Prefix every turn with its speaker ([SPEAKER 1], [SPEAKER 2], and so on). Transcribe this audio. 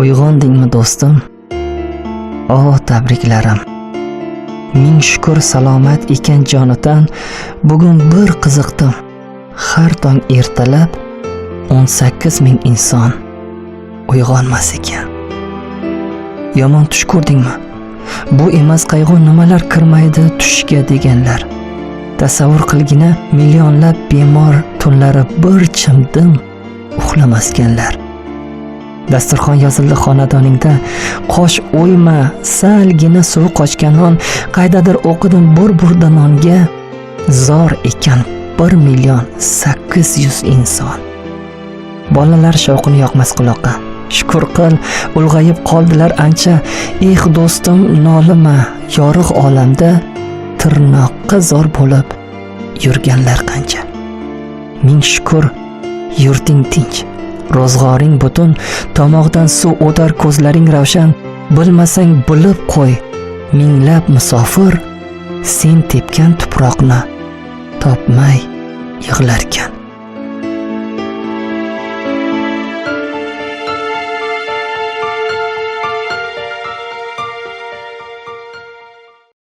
[SPEAKER 1] Uyg'ondingmi do'stim? Tabriklarim. Ming shukr salomat ekan jonidan, bugun bir qiziqdim. Har tong ertalab 18 ming inson uyg'onmas ekan. Yomon tush ko'rdingmi? Bu emas qayg'u nimalar kirmaydi tushga deganlar. Tasavvur qilgina millionlab bemor tunlari bir chimdim uxlamasganlar. Dasturxon yozildi xonadoningda, qosh o'yma, salgina suv qochgan non, qaydadir o'qidim bir burda nonga, zor ekan 1.800.000 inson. Bolalar shavqini yoqmas quloqqa. Shukr qil, ulg'ayib qoldilar ancha. Do'stim, nolima, yorug' olamda tirnoqqa zor bo'lib yurganlar qancha. Ming shukr, yurting tinch. Ro'zg'oring butun, tomog'dan suv o'tar, ko'zlaring ravshan. Bilmasang bilib qo'y, minglab musofir sen tepgan tuproqni topmay yig'larkan.